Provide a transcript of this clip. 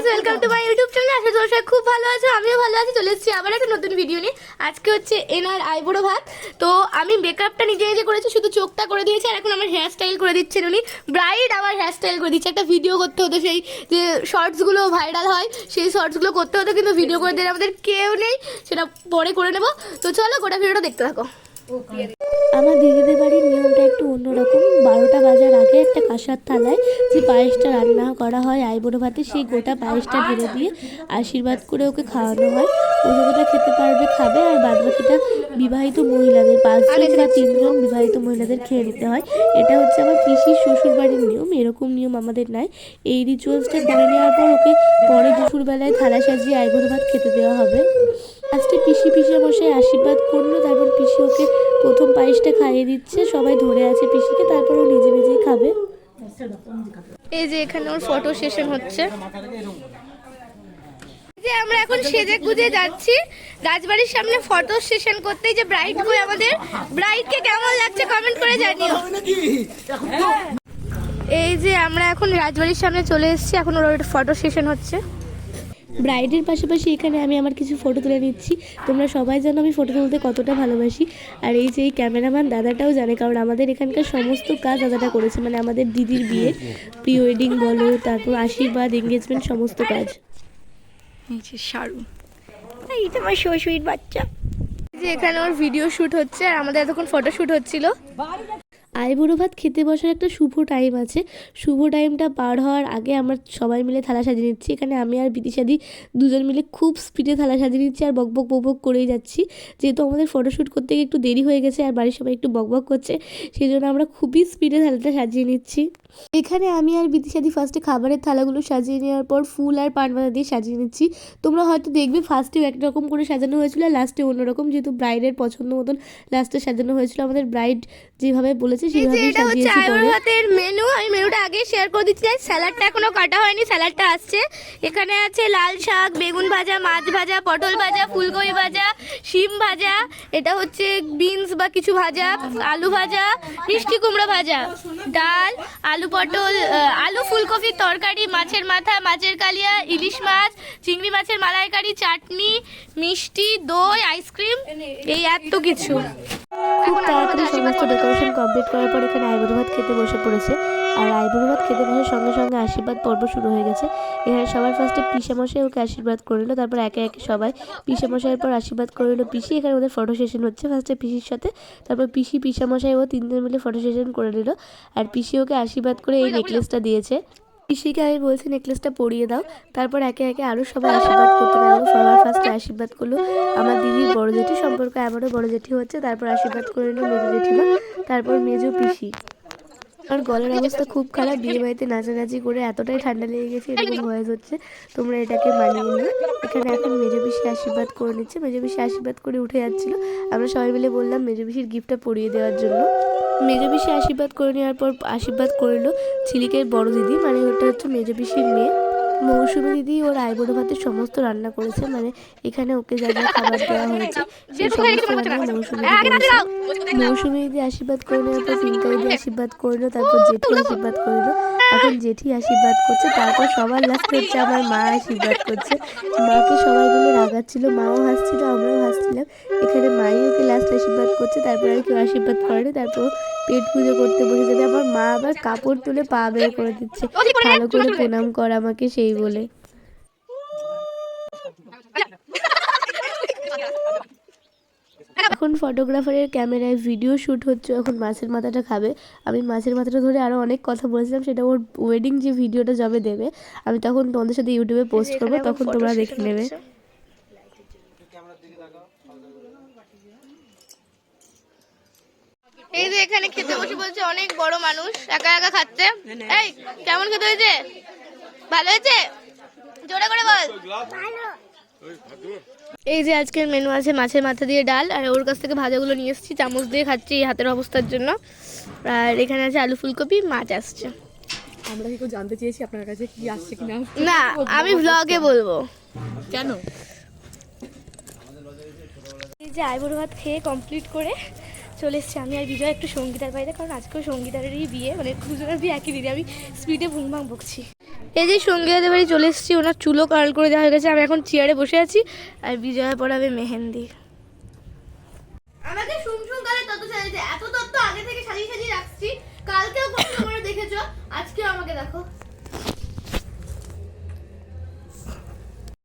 Guys, welcome to my YouTube channel. আশা করি সবাই খুব ভালো আছো, আমিও ভালো আছি। চলে এসেছি আবার একটা নতুন ভিডিও নিয়ে। আজকে হচ্ছে এনার আইবুড়ো ভাত। তো আমি মেকআপটা নিজে নিজে করেছি, শুধু চোখটা করে দিয়েছি। আর এখন আমার হেয়ার স্টাইল করে দিচ্ছেন উনি। ব্রাইড আমার হেয়ার স্টাইল করে দিচ্ছে। একটা ভিডিও করতে হতো, সেই যে শর্টসগুলো ভাইরাল হয় সেই শর্টসগুলো করতে হতো, কিন্তু ভিডিও করে দিয়ে আমাদের কেউ নেই, সেটা পরে করে নেবো। তো চলো গোটা ভিডিওটা দেখতে থাকো। আমার দিদিদের বাড়ির নিয়মটা একটু অন্যরকম। 12টা বাজার আগে একটা কাঁসার থালায় যে পায়েসটা রান্না করা হয় আইবুড়ো ভাতে, সেই গোটা পায়েসটা ঢেলে দিয়ে আশীর্বাদ করে ওকে খাওয়ানো হয়। ও যতটা খেতে পারবে খাবে, আর বাদবাকিটা বিবাহিত মহিলাদের 5 জন বা 3 জন বিবাহিত মহিলাদের খেয়ে নিতে হয়। এটা হচ্ছে আমার পিসির শ্বশুর বাড়ির নিয়ম। এরকম নিয়ম আমাদের নাই। এই রিচুয়ালসটা করে নেওয়ার পর ওকে পরে দুপুরবেলায় থালা সাজিয়ে আইবুড়ো ভাত খেতে দেওয়া হবে। লাস্টে পিসি মশাই আশীর্বাদ করলো, তারপর পিসি ওকে প্রথম পায়েসটা খাইয়ে দিচ্ছে। সবাই ধরে আছে পিসিকে, তারপর ও নিজে নিজেই খাবে। এই যে এখানে ওর ফটো সেশন হচ্ছে। যে আমরা এখন সেজে গুজে যাচ্ছি রাজবাড়ির সামনে ফটো সেশন করতে। যে ব্রাইড কই আমাদের, ব্রাইডকে কেমন লাগছে কমেন্ট করে জানিও। এই যে আমরা এখন রাজবাড়ির সামনে চলে এসেছি, এখন ওর ফটো সেশন হচ্ছে। ব্রাইডের পাশাপাশি এখানে আমি আমার কিছু ফটো তুলে নিচ্ছি। তোমরা সবাই জানো আমি ফটো তুলতে কতটা ভালোবাসি। আর এই যে এই ক্যামেরাম্যান দাদাটাও জানে, কারণ আমাদের এখানকার সমস্ত কাজ দাদাটা করেছে। মানে আমাদের দিদির বিয়ের প্রি ওয়েডিং বলো, তারপর আশীর্বাদ, এঙ্গেজমেন্ট, সমস্ত কাজ। এই যে শাড়ু, এইটা আমার শ্বশুরের বাচ্চা। যে এখানে ওর ভিডিও শুট হচ্ছে, আর আমাদের এতক্ষণ ফটো শুট হচ্ছিল। আইবুড়ো ভাত খেতে বসার একটা শুভ টাইম আছে। শুভ টাইমটা পার হওয়ার আগে আমরা সবাই মিলে থালা সাজিয়ে নিচ্ছি। এখানে আমি আর বিদিশাদি দুজন মিলে খুব স্পিডে থালা সাজিয়ে নিচ্ছি, আর বকবক বকবক করেই যাচ্ছি। যেহেতু আমাদের ফটোশ্যুট করতে গিয়ে একটু দেরি হয়ে গেছে, আর বাড়ির সবাই একটু বকবক করছে, সেই জন্য আমরা খুবই স্পিডে থালাটা সাজিয়ে নিচ্ছি। এখানে আমি আর বিদিশাদি ফার্স্টে খাবারের থালাগুলো সাজিয়ে নেওয়ার পর ফুল আর পান পাতা দিয়ে সাজিয়ে নিচ্ছি। তোমরা হয়তো দেখবে ফার্স্টেও একরকম করে সাজানো হয়েছিল, আর লাস্টে অন্যরকম, যেহেতু ব্রাইডের পছন্দ মতন লাস্টে সাজানো হয়েছিল। আমাদের ব্রাইড যেভাবে বলেছে সেভাবেই সাজিয়েছি। আইবুড়ো ভাতের মেনু, আমি মেনুটা আগে শেয়ার করে দিচ্ছি। স্যালাডটা এখনো কাটা হয়নি, স্যালাডটা আসছে। এখানে আছে লাল শাক, বেগুন ভাজা, মাছ ভাজা, পটল ভাজা, ফুলকপি ভাজা, শিম ভাজা, এটা হচ্ছে বিনস বা কিছু ভাজা, আলু ভাজা, মিষ্টি কুমড়ো ভাজা, ডাল, আলু পটল, আলু ফুলকপির তরকারি, মাছের মাথা, মাছের কালিয়া, ইলিশ মাছ, চিংড়ি মাছের মালাইকারি, চাটনি, মিষ্টি, দই, আইসক্রিম, এই এত কিছু। খুব তাড়াতাড়ি সমস্ত ডেকোরেশন কমপ্লিট করার পর এখানে আইবুড়ো ভাত খেতে বসে পড়েছে। আর আইবুড়ো ভাত খেতে বসার সঙ্গে সঙ্গে আশীর্বাদ পর্ব শুরু হয়ে গেছে। এখানে সবার ফার্স্টে পিসামশাই ওকে আশীর্বাদ করে নিল, তারপর একে একে সবাই পিসামশাইয়ের পর আশীর্বাদ করে নিল পিসি। এখানে ওদের ফটো সেশন হচ্ছে ফার্স্টে পিসির সাথে, তারপর পিসি, পিসামশাই ও 3 জন মিলে ফটো সেশন করে নিল। আর পিসি ওকে আশীর্বাদ করে এই নেকলেসটা দিয়েছে। পিসিকে আমি বলছি নেকলেসটা পরিয়ে দাও। তারপর একে একে আরও সবাই আশীর্বাদ করতে লাগলো। সবার ফার্স্টে আশীর্বাদ করলো আমার দিদির বড় জেঠি, সম্পর্ক আমারও বড় জেঠি হচ্ছে। তারপর আশীর্বাদ করে নিল মেজো জেঠিমা, তারপর মেজো পিসি। আমার গলার অবস্থা খুব খারাপ, বিয়ে বাড়িতে নাচানাচি করে এতটাই ঠান্ডা লেগে গেছে, এরকম ভয়েস হচ্ছে, তোমরা এটাকে মানিয়ে নিও। এখানে এখন মেজো পিসি আশীর্বাদ করে নিচ্ছে। মেজো পিসি আশীর্বাদ করে উঠে যাচ্ছিল, আমরা সবাই মিলে বললাম মেজো পিসির গিফটটা পরিয়ে দেওয়ার জন্য। মেজো পিসি আশীর্বাদ করে নেওয়ার পর আশীর্বাদ করলো ছিলিকের বড় দিদি, মানে ওটা হচ্ছে মেজো পিসির মেয়ে মৌসুমী দিদি। ওর আইবুড়ো ভাতের সমস্ত রান্না করেছে, মানে এখানে ওকে যা যা খাবার দেওয়া হয়েছে সেই সমস্ত রান্না মৌসুমী দিদি করেছে। মৌসুমী দিদি আশীর্বাদ করে নেওয়ার পর পিঙ্কা দিদি আশীর্বাদ করলো, তারপর জেঠি আশীর্বাদ করলো, এখন জেঠি আশীর্বাদ করছে, তারপর সবার লাস্টে হচ্ছে আমার মা আশীর্বাদ করছে। মাকে সবাই মিলে রাগাচ্ছিল, মাও হাসছিল, আমরাও হাসছিলাম। এখানে মাই ওকে লাস্ট আশীর্বাদ করছে, তারপর আর কেউ আশীর্বাদ করেনি। তারপর পেট পুজো করতে বসে যাবে। আমার মা আবার কাপড় তুলে পা বের করে দিচ্ছে, ভালো করে প্রণাম কর আমাকে সেই বলে। এখন ফটোগ্রাফারের ক্যামেরায় ভিডিও শ্যুট হচ্ছে। এখন মাছের মাথাটা খাবে। আমি মাছের মাথাটা ধরে আরও অনেক কথা বলেছিলাম, সেটা ওর ওয়েডিং যে ভিডিওটা যবে দেবে আমি তখন তোমাদের সাথে ইউটিউবে পোস্ট করবো, তখন তোমরা দেখে নেবে। এই যে এখানে খেতে বসে বলছে অনেক বড় মানুষ একা একা খাচ্ছে। এই কেমন খেতে হয়েছে? ভালো হয়েছে? জোরে করে বল। এই যে আজকের মেনু আছে মাছের মাথা দিয়ে ডাল, আর ওর কাছ থেকে ভাজাগুলো নিয়ে এসেছি, চামচ দিয়ে খাচ্ছি এই হাতের অবস্থার জন্য। আর এখানে আছে আলু ফুলকপি, মাছ আসছে। আমরা কি জানতে চেয়েছি আপনার কাছে কি আসছে কিনা? না, আমি ব্লগে বলবো। কেন? এই যে আইবুড়ো ভাত খেয়ে কমপ্লিট করে চলে এসেছি আমি আর বিজয় একটু সঙ্গীতার বাইরে, কারণ আজকেও সঙ্গীতারেরই বিয়ে, মানে দুজনের বিয়ে একই দিনে। আমি স্পিডে ভুংভাং বকছি। এই যে সঙ্গীতাদের বাড়ি চলে এসেছি, ওনার চুলও কার্ল করে দেওয়া হয়ে গেছে। আমি এখন চেয়ারে বসে আছি আর বিজয়া পড়াবে মেহেন্দি। আমাকে শুনশুন করে তত সাজিয়েছে, এত তত্ত্ব আগে থেকে সাজিয়ে সাজিয়ে রাখছি। কালকেও কত তোমরা দেখেছো, আজকেও আমাকে দেখো।